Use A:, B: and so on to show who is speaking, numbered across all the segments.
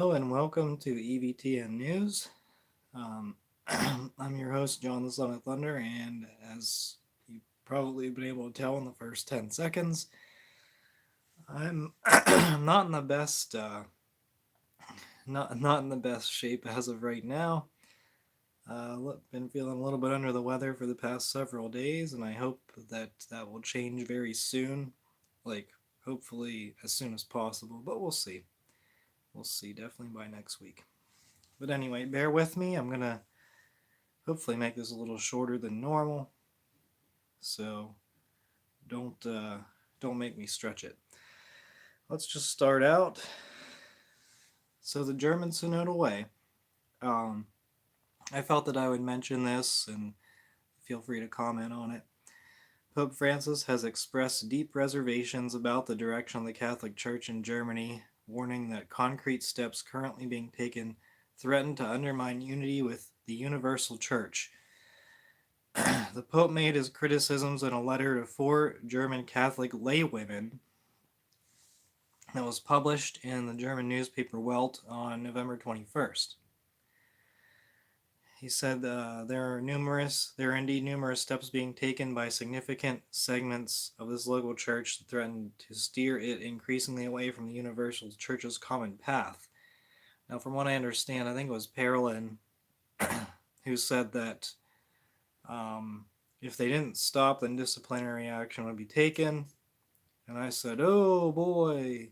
A: Hello and welcome to EVTN News. Um, I'm your host, John the Son of Thunder, and as you've probably been able to tell in the first 10 seconds, I'm not in the best, not in the best shape as of right now. Been feeling a little bit under the weather for the past several days, and I hope that will change very soon. Like, hopefully as soon as possible, but we'll see. We'll see, definitely by next week. But anyway, bear with me. I'm gonna hopefully make this a little shorter than normal, so don't uh, don't make me stretch it. Let's just start out. So the German Synodal Way. Um, I felt that I would mention this, and feel free to comment on it. Pope Francis has expressed deep reservations about the direction of the Catholic Church in Germany, warning that concrete steps currently being taken threaten to undermine unity with the universal church. The Pope made his criticisms in a letter to 4 German Catholic laywomen that was published in the German newspaper Welt on November 21st. He said there are indeed numerous steps being taken by significant segments of this local church that threaten to steer it increasingly away from the universal church's common path. Now, from what I understand, I think it was Parolin who said that if they didn't stop, then disciplinary action would be taken. And I said, oh boy.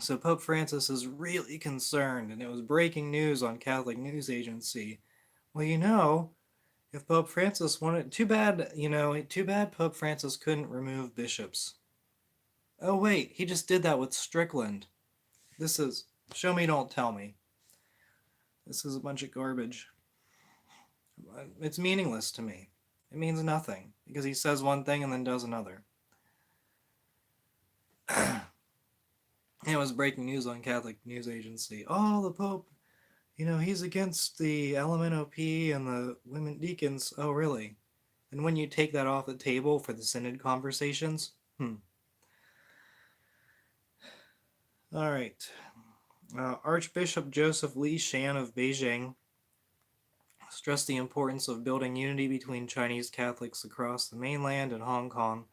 A: So Pope Francis is really concerned, and it was breaking news on Catholic News Agency. Well, if Pope Francis wanted, too bad Pope Francis couldn't remove bishops. Oh wait, he just did that with Strickland. This is, show me, don't tell me. This is a bunch of garbage. It's meaningless to me. It means nothing, because he says one thing and then does another. It was breaking news on Catholic News Agency. Oh, the Pope, he's against the LMNOP and the women deacons. Oh, really? And when you take that off the table for the synod conversations? All right. Archbishop Joseph Li Shan of Beijing stressed the importance of building unity between Chinese Catholics across the mainland and Hong Kong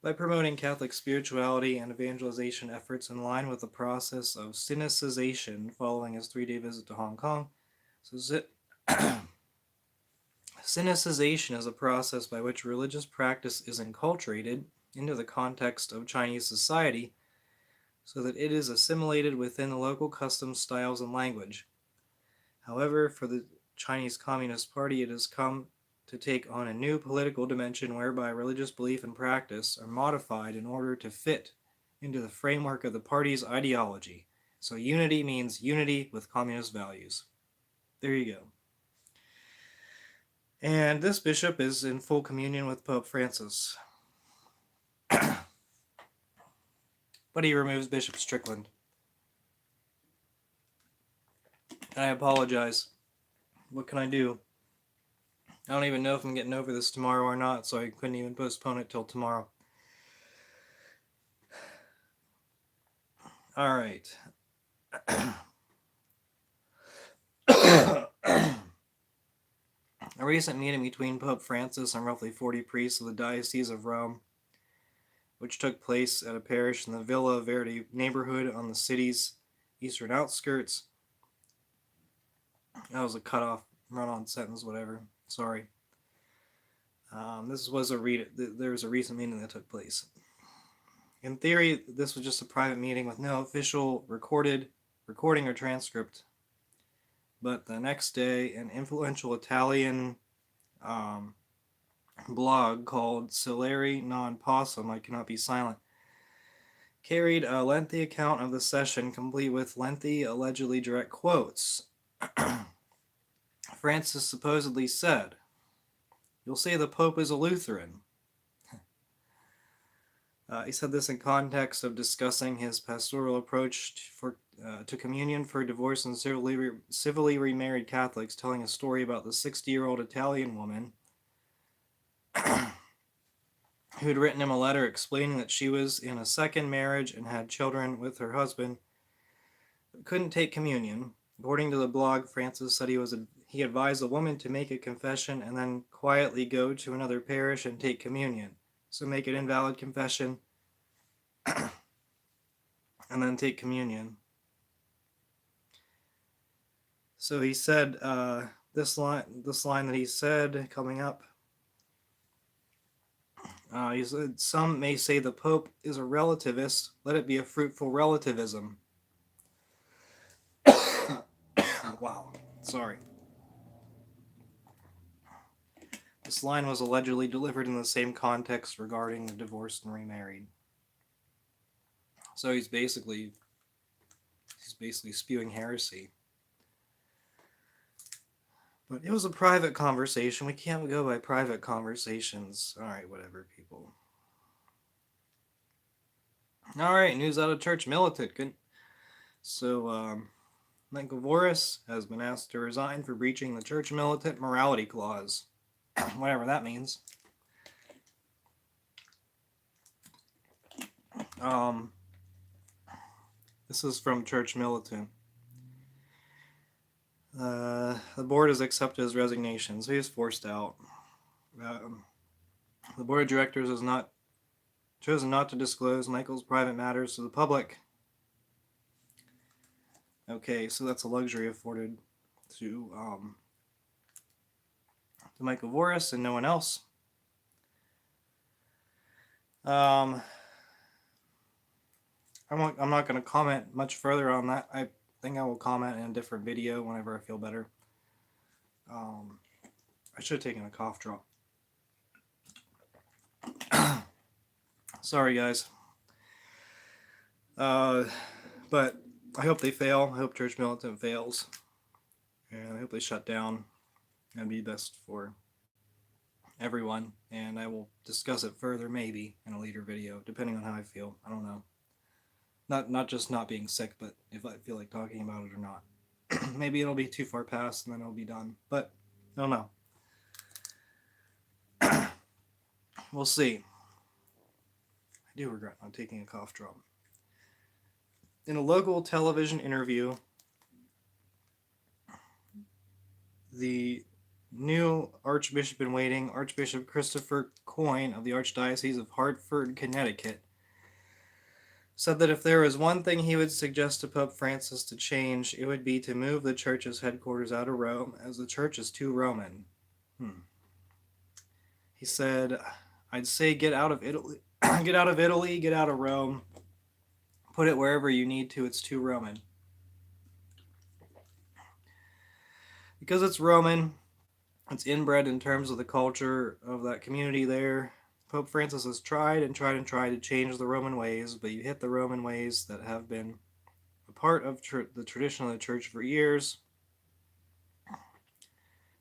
A: by promoting Catholic spirituality and evangelization efforts in line with the process of Sinicization following his 3-day visit to Hong Kong. So, Sinicization is a process by which religious practice is enculturated into the context of Chinese society so that it is assimilated within the local customs, styles, and language. However, for the Chinese Communist Party, it has come to take on a new political dimension whereby religious belief and practice are modified in order to fit into the framework of the party's ideology. So unity means unity with communist values. There you go. And this bishop is in full communion with Pope Francis. But he removes Bishop Strickland. I apologize. What can I do? I don't even know if I'm getting over this tomorrow or not, so I couldn't even postpone it till tomorrow. All right. A recent meeting between Pope Francis and roughly 40 priests of the Diocese of Rome, which took place at a parish in the Villa Verde neighborhood on the city's eastern outskirts. That was a cut-off, run-on sentence, whatever. Sorry. There was a recent meeting that took place. In theory, this was just a private meeting with no official recording or transcript. But the next day, an influential Italian blog called Celeri Non Possum, I Cannot Be Silent, carried a lengthy account of the session, complete with lengthy, allegedly direct quotes. Francis supposedly said, "You'll say the Pope is a Lutheran." He said this in context of discussing his pastoral approach to communion for divorced and civilly remarried Catholics, telling a story about the 60-year-old Italian woman who had written him a letter explaining that she was in a second marriage and had children with her husband, but couldn't take communion. According to the blog, Francis said he advised the woman to make a confession and then quietly go to another parish and take communion. So make an invalid confession and then take communion. So he said this line that he said coming up. He said, "Some may say the Pope is a relativist. Let it be a fruitful relativism." Wow, sorry. This line was allegedly delivered in the same context regarding the divorced and remarried. So he's basically spewing heresy. But it was a private conversation. We can't go by private conversations. Alright, whatever, people. Alright, news out of church. Militant. Good. So, Michael Voris has been asked to resign for breaching the church militant morality clause. Whatever that means. This is from Church Militant. The board has accepted his resignation, so he was forced out. The board of directors has chosen not to disclose Michael's private matters to the public. Okay, so that's a luxury afforded to Michael Voris and no one else. I'm not going to comment much further on that. I think I will comment in a different video whenever I feel better. I should have taken a cough drop. Sorry, guys. But I hope they fail. I hope Church Militant fails. And I hope they shut down. That'd be best for everyone. And I will discuss it further, maybe, in a later video, depending on how I feel. I don't know. Not just not being sick, but if I feel like talking about it or not. Maybe it'll be too far past and then it'll be done. But I don't know. We'll see. I do regret not taking a cough drop. In a local television interview, the new Archbishop in waiting, Archbishop Christopher Coyne of the Archdiocese of Hartford, Connecticut, said that if there was one thing he would suggest to Pope Francis to change, it would be to move the church's headquarters out of Rome, as the church is too Roman. He said, "I'd say get out of Italy, get out of Rome, put it wherever you need to, it's too Roman." Because it's Roman, it's inbred in terms of the culture of that community there. Pope Francis has tried to change the Roman ways, but you hit the Roman ways that have been a part of the tradition of the church for years.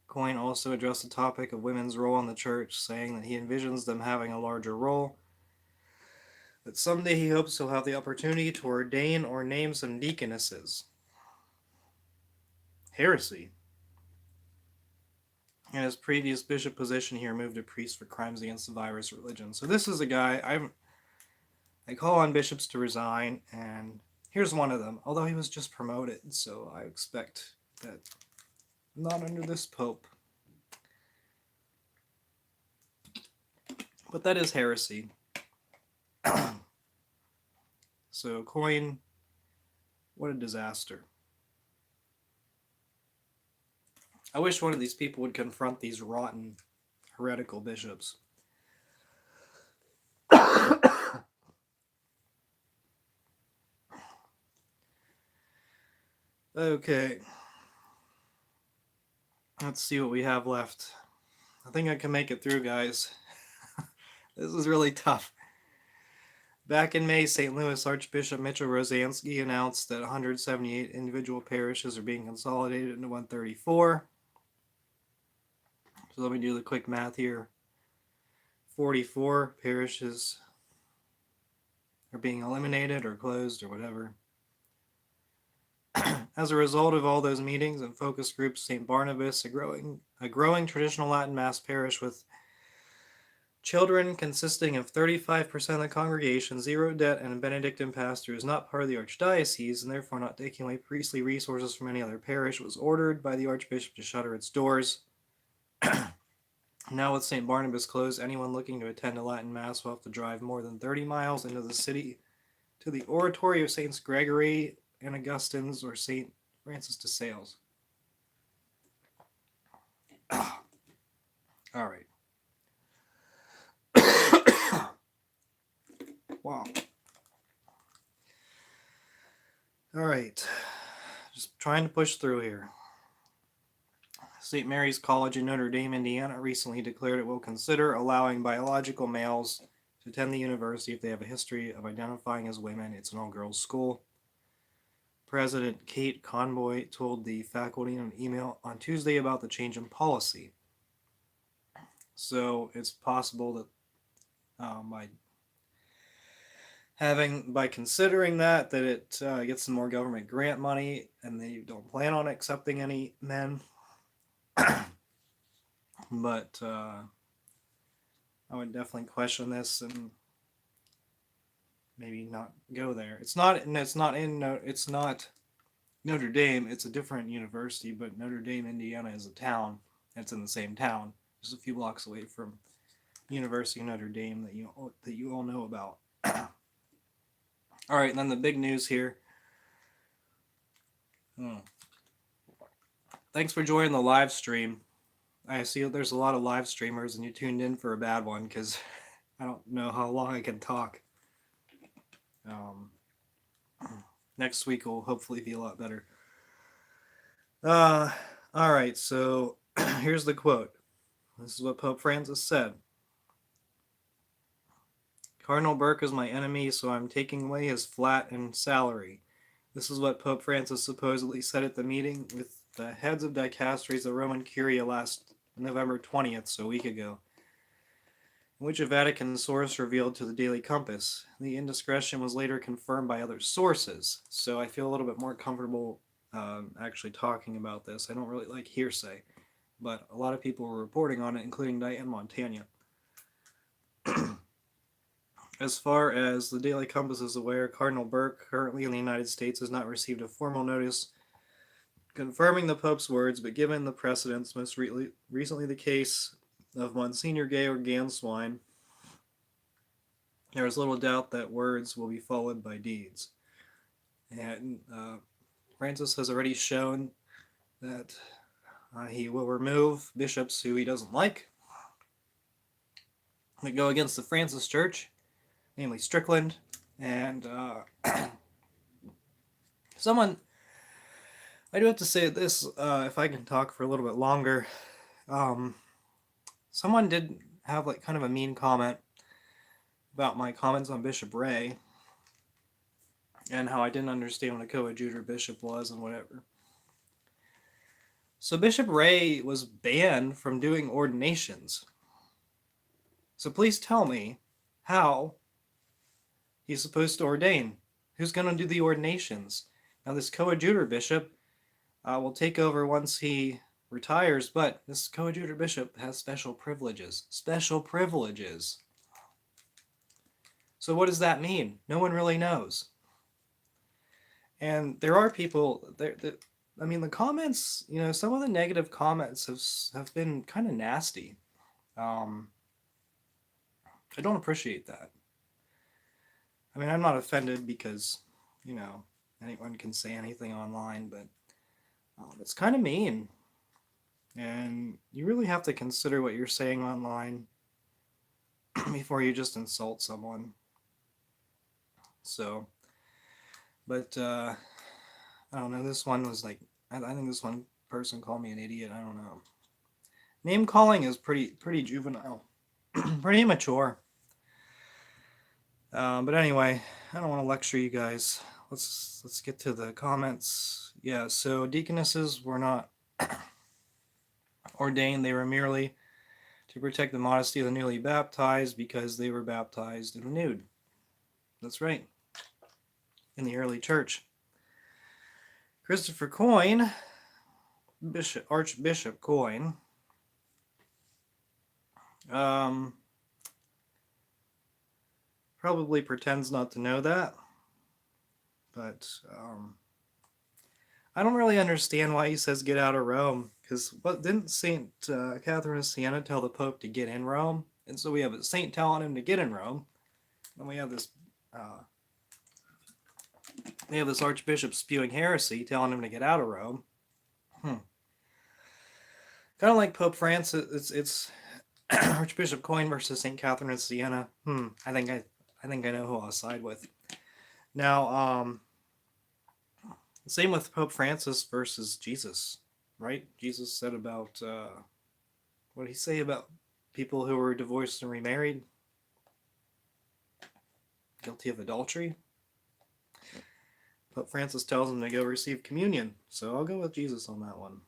A: Coyne also addressed the topic of women's role in the church, saying that he envisions them having a larger role, that someday he hopes he'll have the opportunity to ordain or name some deaconesses. Heresy. In his previous bishop position, he removed a priest for crimes against the virus religion. So this is a guy, I call on bishops to resign, and here's one of them, although he was just promoted, so I expect that not under this pope. But that is heresy. So Coyne, what a disaster. I wish one of these people would confront these rotten, heretical bishops. Okay. Let's see what we have left. I think I can make it through, guys. This is really tough. Back in May, St. Louis Archbishop Mitchell Rosansky announced that 178 individual parishes are being consolidated into 134. So let me do the quick math here. 44 parishes are being eliminated or closed or whatever. As a result of all those meetings and focus groups, St. Barnabas, a growing traditional Latin Mass parish with Children consisting of 35% of the congregation, zero debt, and a Benedictine pastor is not part of the archdiocese and therefore not taking away priestly resources from any other parish, was ordered by the Archbishop to shutter its doors. Now with St. Barnabas closed, anyone looking to attend a Latin Mass will have to drive more than 30 miles into the city to the oratory of Saints Gregory and Augustins or St. Francis de Sales. All right. Wow. All right. Just trying to push through here. St. Mary's College in Notre Dame, Indiana recently declared it will consider allowing biological males to attend the university if they have a history of identifying as women. It's an all-girls school. President Kate Conboy told the faculty in an email on Tuesday about the change in policy. So it's possible that by considering that it gets some more government grant money, and they don't plan on accepting any men. But I would definitely question this and maybe not go there. It's not Notre Dame. It's a different university, but Notre Dame, Indiana, is a town. It's in the same town, just a few blocks away from University of Notre Dame that you all know about. All right, and then the big news here. Thanks for joining the live stream. I see there's a lot of live streamers, and you tuned in for a bad one because I don't know how long I can talk. Next week will hopefully be a lot better. All right, so here's the quote. This is what Pope Francis said. Cardinal Burke is my enemy, so I'm taking away his flat and salary. This is what Pope Francis supposedly said at the meeting with the heads of dicasteries of Roman Curia last November 20th, so a week ago, in which a Vatican source revealed to the Daily Compass. The indiscretion was later confirmed by other sources, so I feel a little bit more comfortable actually talking about this. I don't really like hearsay, but a lot of people were reporting on it, including Diane Montagna. As far as the Daily Compass is aware, Cardinal Burke, currently in the United States, has not received a formal notice confirming the Pope's words, but given the precedents, most recently the case of Monsignor Georg Ganswein, there is little doubt that words will be followed by deeds. And Francis has already shown that he will remove bishops who he doesn't like that go against the Francis Church, namely Strickland, and someone, I do have to say this, if I can talk for a little bit longer, someone did have like kind of a mean comment about my comments on Bishop Ray, and how I didn't understand what a coadjutor bishop was and whatever. So Bishop Ray was banned from doing ordinations. So please tell me how he's supposed to ordain. Who's going to do the ordinations? Now this coadjutor bishop will take over once he retires, but this coadjutor bishop has special privileges. Special privileges. So what does that mean? No one really knows. And there are people that I mean, the comments, some of the negative comments have been kind of nasty. I don't appreciate that. I mean, I'm not offended because, anyone can say anything online, but it's kind of mean. And you really have to consider what you're saying online before you just insult someone. So, but I don't know, this one was like, I think this one person called me an idiot, I don't know. Name calling is pretty juvenile, pretty immature. But anyway, I don't want to lecture you guys. Let's get to the comments. Yeah, so deaconesses were not ordained. They were merely to protect the modesty of the newly baptized because they were baptized in the nude. That's right. In the early church. Christopher Coyne, Archbishop Coyne, probably pretends not to know that, but I don't really understand why he says get out of Rome, because what didn't Saint Catherine of Siena tell the Pope to get in Rome? And so we have a saint telling him to get in Rome, and uh, we have this Archbishop spewing heresy, telling him to get out of Rome. Kind of like Pope Francis, it's Archbishop Coin versus Saint Catherine of Siena. I think I know who I'll side with. Now, same with Pope Francis versus Jesus, right? Jesus said about what did he say about people who were divorced and remarried, guilty of adultery? Pope Francis tells them to go receive communion, so I'll go with Jesus on that one.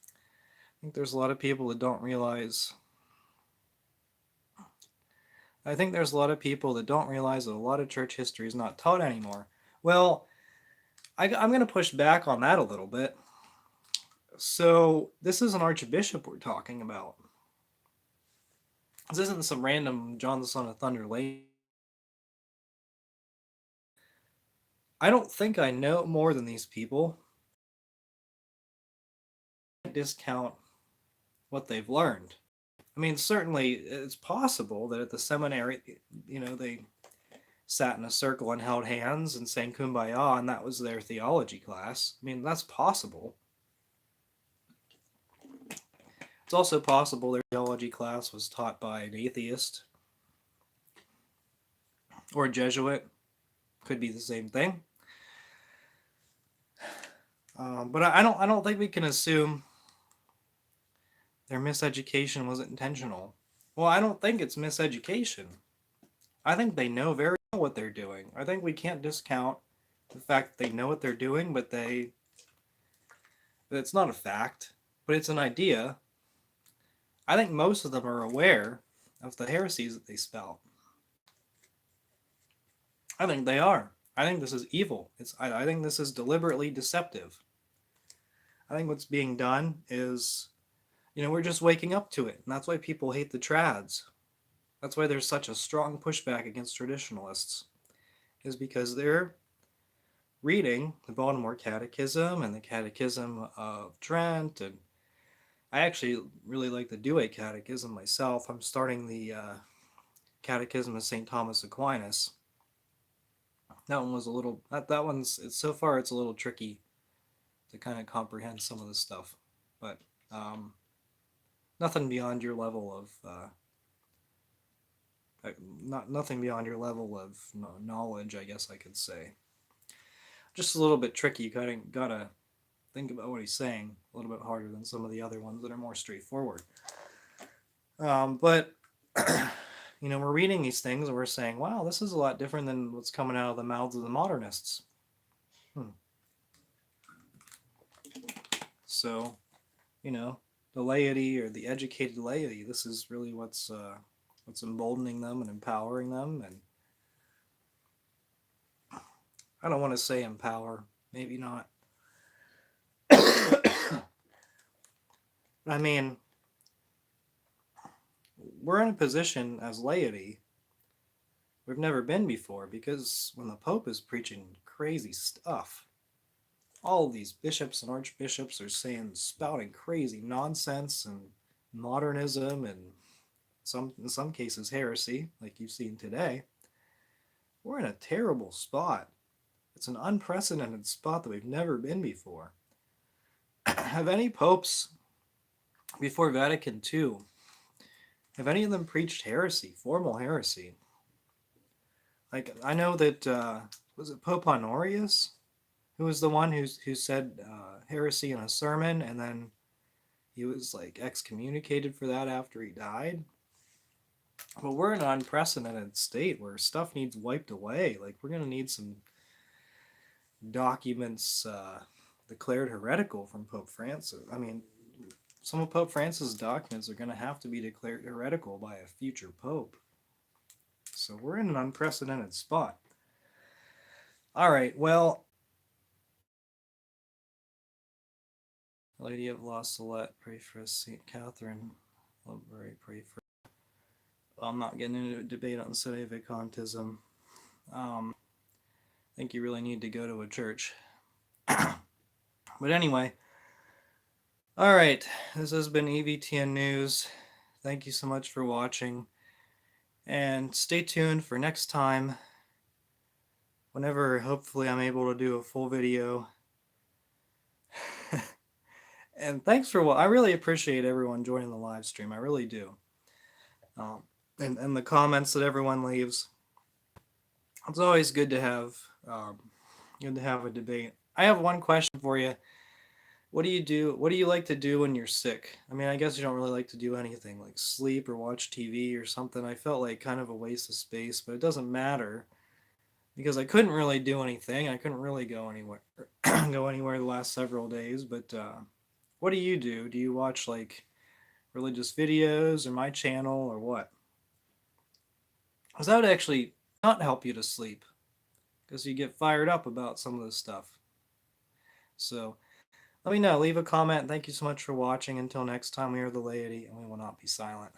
A: I think there's a lot of people that don't realize. I think there's a lot of people that don't realize that a lot of church history is not taught anymore. Well, I'm going to push back on that a little bit. So this is an archbishop we're talking about. This isn't some random John the Son of Thunder lady. I don't think I know more than these people. I discount what they've learned. I mean, certainly it's possible that at the seminary, they sat in a circle and held hands and sang Kumbaya, and that was their theology class. I mean, that's possible. It's also possible their theology class was taught by an atheist or a Jesuit. Could be the same thing. But I don't think we can assume their miseducation was intentional. Well, I don't think it's miseducation. I think they know very well what they're doing. I think we can't discount the fact that they know what they're doing, but it's not a fact, but it's an idea. I think most of them are aware of the heresies that they spout. I think they are. I think this is evil. I think this is deliberately deceptive. I think what's being done is, we're just waking up to it, and that's why people hate the trads. That's why there's such a strong pushback against traditionalists, is because they're reading the Baltimore Catechism and the Catechism of Trent, and I actually really like the Douay Catechism myself. I'm starting the Catechism of St. Thomas Aquinas. That one was a little, that one's, so far it's a little tricky to kind of comprehend some of the stuff, but nothing beyond your level of nothing beyond your level of knowledge, I guess I could say. Just a little bit tricky. You gotta think about what he's saying a little bit harder than some of the other ones that are more straightforward. But we're reading these things and we're saying, wow, this is a lot different than what's coming out of the mouths of the modernists. So, the laity, or the educated laity, this is really what's emboldening them and empowering them. And I don't want to say empower, maybe not. I mean, we're in a position as laity we've never been before, because when the Pope is preaching crazy stuff, all of these bishops and archbishops are spouting crazy nonsense and modernism and in some cases heresy, like you've seen today. We're in a terrible spot. It's an unprecedented spot that we've never been before. Have any popes before Vatican II, have any of them preached heresy, formal heresy? Like, I know that, was it Pope Honorius, who was the one who said heresy in a sermon, and then he was like excommunicated for that after he died? But we're in an unprecedented state where stuff needs wiped away. Like, we're going to need some documents declared heretical from Pope Francis. I mean, some of Pope Francis' documents are going to have to be declared heretical by a future pope. So we're in an unprecedented spot. All right, well, Lady of La Salette, pray for us. St. Catherine, Lowbury, pray for I'm not getting into a debate on sedevacantism. I think you really need to go to a church. But anyway, all right, this has been EVTN News. Thank you so much for watching, and stay tuned for next time, whenever hopefully I'm able to do a full video. And thanks for I really appreciate everyone joining the live stream. I really do. And the comments that everyone leaves. It's always good to have a debate. I have one question for you. What do you do? What do you like to do when you're sick? I mean, I guess you don't really like to do anything like sleep or watch TV or something. I felt like kind of a waste of space, but it doesn't matter because I couldn't really do anything. I couldn't really go anywhere go anywhere the last several days. But what do you do? Do you watch like religious videos or my channel or what? Because that would actually not help you to sleep because you get fired up about some of this stuff. So let me know. Leave a comment. Thank you so much for watching. Until next time, we are the laity, and we will not be silent.